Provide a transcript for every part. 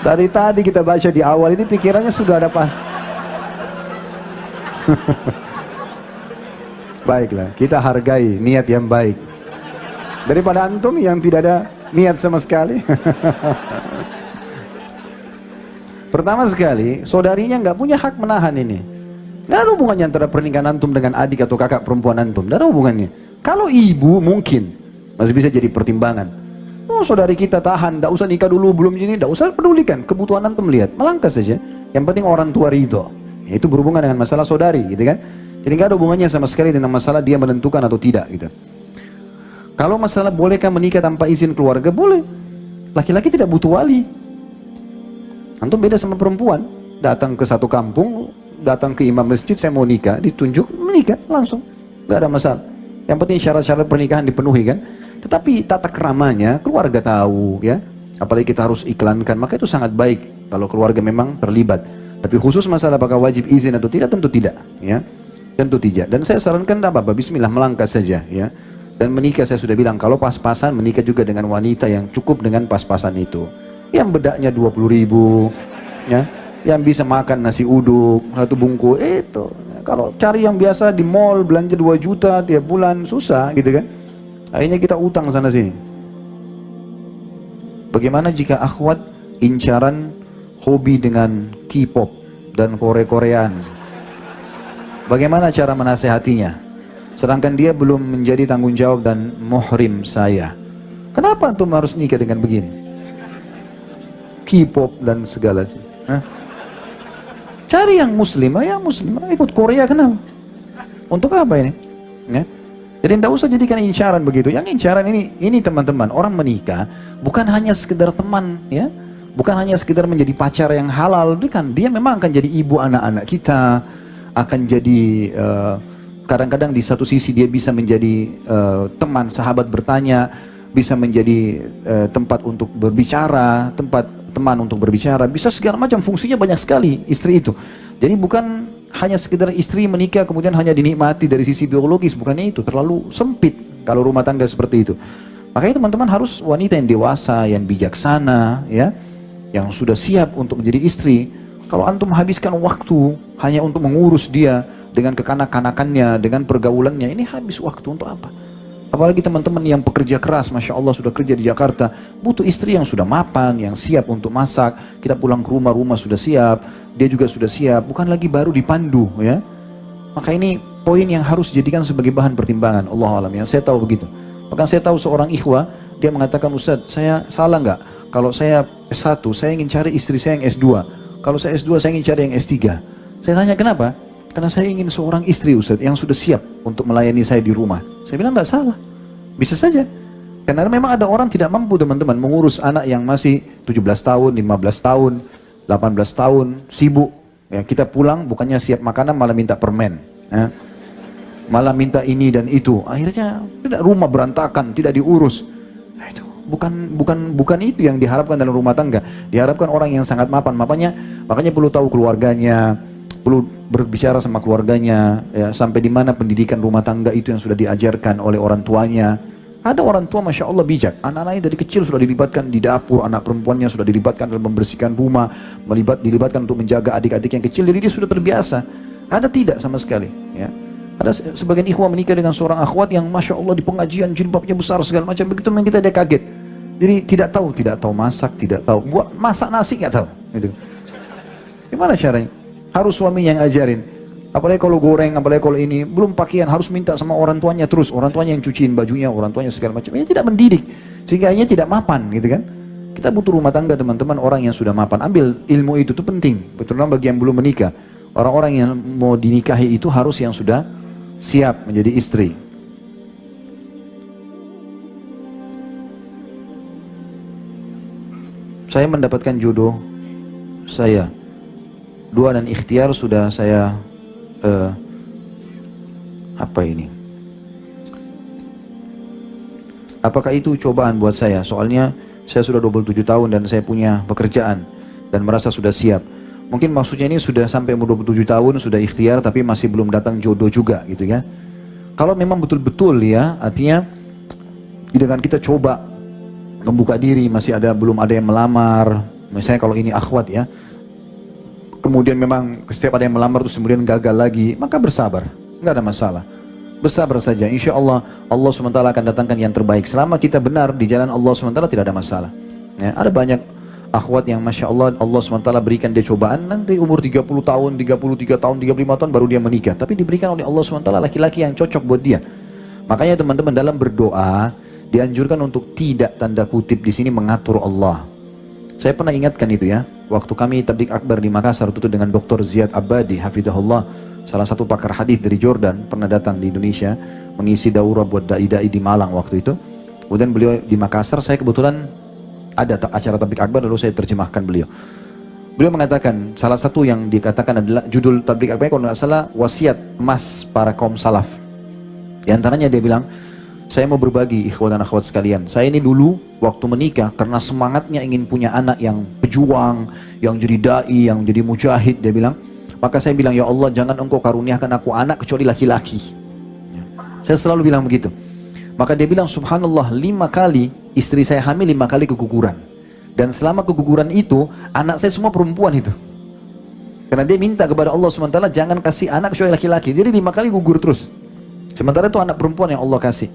Dari tadi kita baca di awal ini pikirannya sudah ada pas. Baiklah, kita hargai niat yang baik daripada antum yang tidak ada niat sama sekali. Pertama sekali, saudarinya nggak punya hak menahan ini. Nggak ada hubungannya antara pernikahan antum dengan adik atau kakak perempuan antum. Nggak ada hubungannya. Kalau ibu mungkin masih bisa jadi pertimbangan. Oh, saudari kita tahan, nggak usah nikah dulu, belum ini, nggak usah pedulikan. Kebutuhan antum lihat, melangkah saja. Yang penting orang tua ridho. Itu berhubungan dengan masalah saudari, gitu kan? Jadi nggak ada hubungannya sama sekali dengan masalah dia menentukan atau tidak, gitu. Kalau masalah bolehkah menikah tanpa izin keluarga, boleh. Laki-laki tidak butuh wali. Antum beda sama perempuan, datang ke satu kampung, datang ke imam masjid, saya mau nikah, ditunjuk, menikah langsung, nggak ada masalah. Yang penting syarat-syarat pernikahan dipenuhi kan. Tetapi tata keramanya keluarga tahu ya. Apalagi kita harus iklankan, maka itu sangat baik kalau keluarga memang terlibat. Tapi khusus masalah apakah wajib izin atau tidak, tentu tidak ya. Tentu tidak. Dan saya sarankan apa-apa, bismillah melangkah saja ya. Dan menikah saya sudah bilang, kalau pas-pasan menikah juga dengan wanita yang cukup dengan pas-pasan itu. Yang bedaknya 20.000 ya. Yang bisa makan nasi uduk, satu bungkus itu. Kalau cari yang biasa di mall belanja 2 juta tiap bulan susah gitu kan. Akhirnya kita utang sana sini. Bagaimana jika akhwat incaran hobi dengan K-pop dan Korea-Koreaan? Bagaimana cara menasehatinya? Sedangkan dia belum menjadi tanggung jawab dan muhrim saya. Kenapa antum harus nikah dengan begini? K-pop dan segala. Hah? Cari yang muslimah, ikut Korea kenapa? Untuk apa ini? Ya? Jadi tidak usah jadikan incaran begitu. Yang incaran ini teman-teman, orang menikah bukan hanya sekedar teman, ya, bukan hanya sekedar menjadi pacar yang halal, bukan. Dia memang akan jadi ibu anak-anak kita, akan jadi kadang-kadang di satu sisi dia bisa menjadi teman, sahabat bertanya, bisa menjadi tempat untuk berbicara, tempat teman untuk berbicara, bisa segala macam fungsinya banyak sekali istri itu. Jadi bukan hanya sekedar istri menikah kemudian hanya dinikmati dari sisi biologis, bukannya itu, terlalu sempit kalau rumah tangga seperti itu. Makanya teman-teman harus wanita yang dewasa, yang bijaksana, ya, yang sudah siap untuk menjadi istri. Kalau antum menghabiskan waktu hanya untuk mengurus dia dengan kekanak-kanakannya, dengan pergaulannya, ini habis waktu untuk apa? Apalagi teman-teman yang pekerja keras, Masya Allah sudah kerja di Jakarta, butuh istri yang sudah mapan, yang siap untuk masak. Kita pulang ke rumah, rumah sudah siap, dia juga sudah siap, bukan lagi baru dipandu ya. Maka ini poin yang harus dijadikan sebagai bahan pertimbangan. Allah alam, yang saya tahu begitu. Bahkan saya tahu seorang ikhwah, dia mengatakan, Ustadz, saya salah nggak? Kalau saya S1, saya ingin cari istri saya yang S2. Kalau saya S2, saya ingin cari yang S3. Saya tanya kenapa? Karena saya ingin seorang istri, Ustadz, yang sudah siap untuk melayani saya di rumah. Saya bilang nggak salah, bisa saja. Karena memang ada orang tidak mampu teman-teman mengurus anak yang masih 17 tahun, 15 tahun, 18 tahun, sibuk. Ya, kita pulang bukannya siap makanan malah minta permen, ya. Malah minta ini dan itu. Akhirnya tidak, rumah berantakan, tidak diurus. Nah, itu bukan itu yang diharapkan dalam rumah tangga. Diharapkan orang yang sangat mapan. Makanya perlu tahu keluarganya, perlu berbicara sama keluarganya, ya, sampai di mana pendidikan rumah tangga itu yang sudah diajarkan oleh orang tuanya. Ada orang tua Masya Allah bijak, anak-anaknya dari kecil sudah dilibatkan di dapur, anak perempuannya sudah dilibatkan dalam membersihkan rumah, dilibatkan untuk menjaga adik-adik yang kecil, jadi dia sudah terbiasa. Ada tidak sama sekali, ya. Ada sebagian ikhwah menikah dengan seorang akhwat yang Masya Allah di pengajian jilbabnya besar segala macam, begitu memang kita dia kaget. Jadi tidak tahu masak, tidak tahu buat masak nasi, nggak tahu. Gitu. Gimana caranya? Harus suaminya yang ajarin. Apalagi kalau goreng, apalagi kalau ini, belum pakaian harus minta sama orang tuanya terus. Orang tuanya yang cuciin bajunya, orang tuanya segala macam. Ini tidak mendidik, sehingga ini tidak mapan gitu kan. Kita butuh rumah tangga teman-teman, orang yang sudah mapan. Ambil ilmu itu penting, terutama bagi yang belum menikah. Orang-orang yang mau dinikahi itu harus yang sudah siap menjadi istri. Saya mendapatkan jodoh saya. Dua dan ikhtiar sudah saya apa ini? Apakah itu cobaan buat saya? Soalnya saya sudah 27 tahun dan saya punya pekerjaan dan merasa sudah siap. Mungkin maksudnya ini sudah sampai umur 27 tahun, sudah ikhtiar tapi masih belum datang jodoh juga gitu ya. Kalau memang betul-betul ya, artinya dengan kita coba membuka diri, masih ada belum ada yang melamar. Misalnya kalau ini akhwat ya, kemudian memang setiap ada yang melamar terus kemudian gagal lagi, maka bersabar, nggak ada masalah. Bersabar saja, insya Allah Allah SWT akan datangkan yang terbaik. Selama kita benar di jalan Allah SWT tidak ada masalah. Ya, ada banyak akhwat yang Masya Allah, Allah SWT berikan dia cobaan, nanti umur 30 tahun, 33 tahun, 35 tahun baru dia menikah. Tapi diberikan oleh Allah SWT laki-laki yang cocok buat dia. Makanya teman-teman dalam berdoa, dianjurkan untuk tidak tanda kutip di sini mengatur Allah. Saya pernah ingatkan itu ya, waktu kami tabligh akbar di Makassar itu dengan Dr. Ziyad Abadi, hafizahullah, salah satu pakar hadis dari Jordan, pernah datang di Indonesia mengisi daurah buat dai-dai di Malang waktu itu. Kemudian beliau di Makassar, saya kebetulan ada acara tabligh akbar, lalu saya terjemahkan beliau. Beliau mengatakan, salah satu yang dikatakan adalah judul tabligh akbar kalau tidak salah, wasiat emas para kaum salaf. Di antaranya dia bilang, saya mau berbagi ikhwan dan akhwat sekalian. Saya ini dulu waktu menikah karena semangatnya ingin punya anak yang pejuang, yang jadi dai, yang jadi mujahid, dia bilang. Maka saya bilang, ya Allah jangan engkau karuniakan aku anak kecuali laki-laki. Saya selalu bilang begitu. Maka dia bilang, subhanallah, 5 kali istri saya hamil, 5 kali keguguran. Dan selama keguguran itu, anak saya semua perempuan itu. Karena dia minta kepada Allah SWT, jangan kasih anak kecuali laki-laki. Jadi 5 kali gugur terus. Sementara itu anak perempuan yang Allah kasih.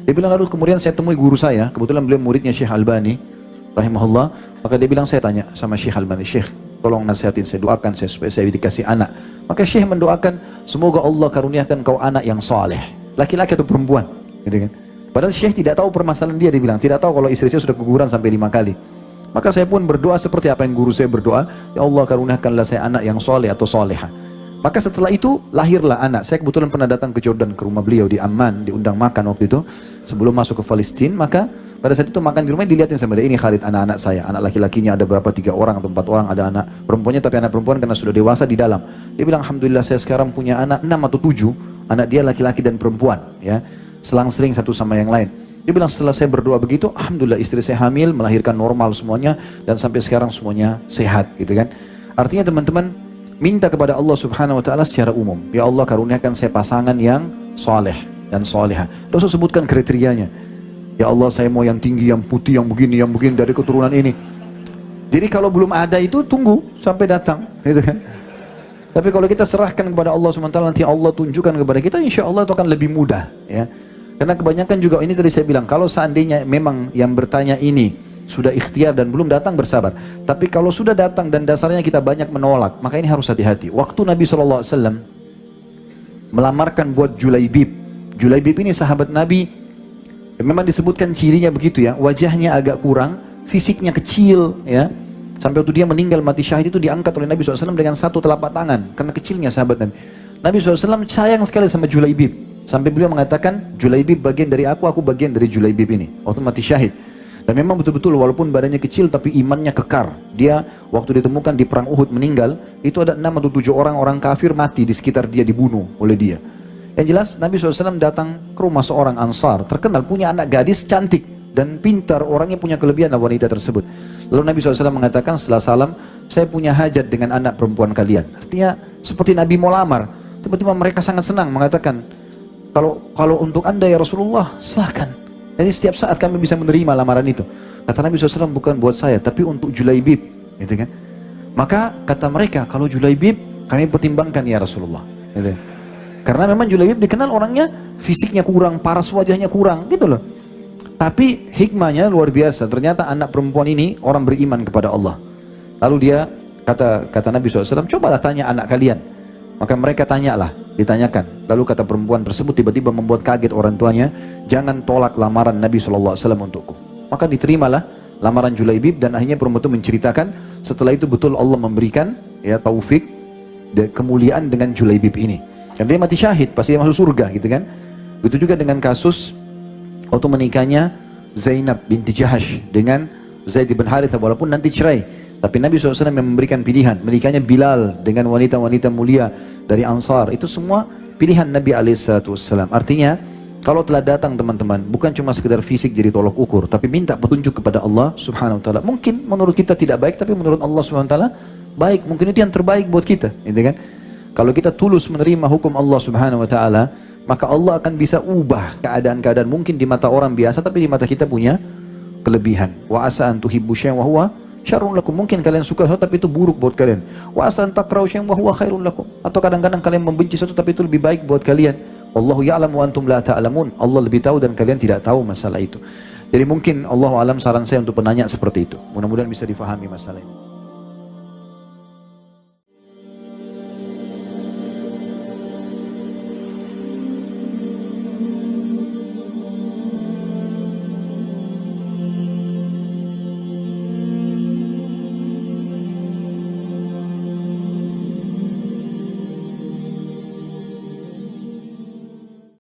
Dia bilang, lalu kemudian saya temui guru saya, kebetulan beliau muridnya Syekh Albani, rahimahullah. Maka dia bilang, saya tanya sama Syekh Albani, Syekh, tolong nasihatin saya, doakan saya supaya saya dikasih anak. Maka Syekh mendoakan, semoga Allah karuniakan kau anak yang saleh, laki-laki atau perempuan, gitu kan. Padahal Syekh tidak tahu permasalahan dia bilang, tidak tahu kalau istri saya sudah keguguran sampai 5 kali. Maka saya pun berdoa seperti apa yang guru saya berdoa, ya Allah karuniakanlah saya anak yang saleh atau saleha. Maka setelah itu lahirlah anak. Saya kebetulan pernah datang ke Jordan, ke rumah beliau di Amman, diundang makan waktu itu sebelum masuk ke Palestina. Maka pada saat itu makan di rumah, dilihatin sama dia, ini Khalid anak-anak saya, anak laki-lakinya ada berapa, 3 orang atau 4 orang, ada anak perempuannya, tapi anak perempuan karena sudah dewasa di dalam. Dia bilang, alhamdulillah saya sekarang punya anak 6 atau 7, anak dia laki-laki dan perempuan, ya, selang-seling satu sama yang lain. Dia bilang, setelah saya berdoa begitu, alhamdulillah istri saya hamil, melahirkan normal semuanya, dan sampai sekarang semuanya sehat, gitu kan. Artinya teman-teman, minta kepada Allah Subhanahu wa Ta'ala secara umum, ya Allah karuniakan saya pasangan yang saleh dan saleha. Tidak usah sebutkan kriterianya. Ya Allah saya mau yang tinggi, yang putih, yang begini dari keturunan ini. Jadi kalau belum ada itu tunggu sampai datang, gitu kan. Tapi kalau kita serahkan kepada Allah SWT, nanti Allah tunjukkan kepada kita, insya Allah itu akan lebih mudah, ya. Karena kebanyakan juga ini tadi saya bilang, kalau seandainya memang yang bertanya ini sudah ikhtiar dan belum datang, bersabar. Tapi kalau sudah datang dan dasarnya kita banyak menolak, maka ini harus hati-hati. Waktu Nabi SAW melamarkan buat Julaibib. Julaibib ini sahabat Nabi, memang disebutkan cirinya begitu ya, wajahnya agak kurang, fisiknya kecil ya. Sampai waktu dia meninggal mati syahid itu diangkat oleh Nabi SAW dengan satu telapak tangan, karena kecilnya sahabat Nabi. Nabi SAW sayang sekali sama Julaibib. Sampai beliau mengatakan, Julaibib bagian dari aku bagian dari Julaibib ini. Waktu mati syahid. Dan memang betul-betul walaupun badannya kecil tapi imannya kekar. Dia waktu ditemukan di perang Uhud meninggal, itu ada 6 atau 7 orang kafir mati di sekitar dia, dibunuh oleh dia. Yang jelas Nabi SAW datang ke rumah seorang Ansar, terkenal punya anak gadis cantik dan pintar, orangnya punya kelebihan wanita tersebut. Lalu Nabi SAW mengatakan setelah salam, saya punya hajat dengan anak perempuan kalian. Artinya seperti Nabi mau lamar, tiba-tiba mereka sangat senang mengatakan, kalau untuk anda ya Rasulullah silahkan. Jadi setiap saat kami bisa menerima lamaran itu. Kata Nabi SAW, bukan buat saya, tapi untuk Julaibib, gitu kan? Maka kata mereka, kalau Julaibib kami pertimbangkan ya Rasulullah, gitu. Karena memang Julaibib dikenal orangnya fisiknya kurang, paras wajahnya kurang, gitu loh. Tapi hikmahnya luar biasa. Ternyata anak perempuan ini orang beriman kepada Allah. Lalu dia kata Nabi SAW, cobalah tanya anak kalian. Maka mereka tanyalah, ditanyakan. Lalu kata perempuan tersebut tiba-tiba membuat kaget orang tuanya, jangan tolak lamaran Nabi SAW untukku. Maka diterimalah lamaran Julaibib dan akhirnya perempuan itu menceritakan, setelah itu betul Allah memberikan ya taufik dan kemuliaan dengan Julaibib ini. Dan dia mati syahid, pasti dia masuk surga gitu kan. Begitu juga dengan kasus waktu menikahnya Zainab binti Jahash dengan Zaid bin Harithah, walaupun nanti cerai. Tapi Nabi SAW yang memberikan pilihan, menikahnya Bilal dengan wanita-wanita mulia dari Ansar. Itu semua pilihan Nabi SAW. Artinya, kalau telah datang teman-teman, bukan cuma sekedar fisik jadi tolok ukur, tapi minta petunjuk kepada Allah Subhanahu Wa Taala. Mungkin menurut kita tidak baik, tapi menurut Allah Subhanahu Wa Taala baik. Mungkin itu yang terbaik buat kita, gitu kan? Kalau kita tulus menerima hukum Allah Subhanahu Wa Taala, maka Allah akan bisa ubah keadaan-keadaan mungkin di mata orang biasa, tapi di mata kita punya kelebihan. Wa asa an tuhibbu syai'an wa huwa syarrun lakum. Mungkin kalian suka sesuatu tapi itu buruk buat kalian. Wa asa an takrahu syai'an wa huwa khairun lakum. Atau kadang-kadang kalian membenci sesuatu tapi itu lebih baik buat kalian. Wallahu ya'lam wa antum la ta'lamun. Allah lebih tahu dan kalian tidak tahu masalah itu. Jadi mungkin Allah alam saran saya untuk penanya seperti itu. Mudah-mudahan bisa difahami masalah ini.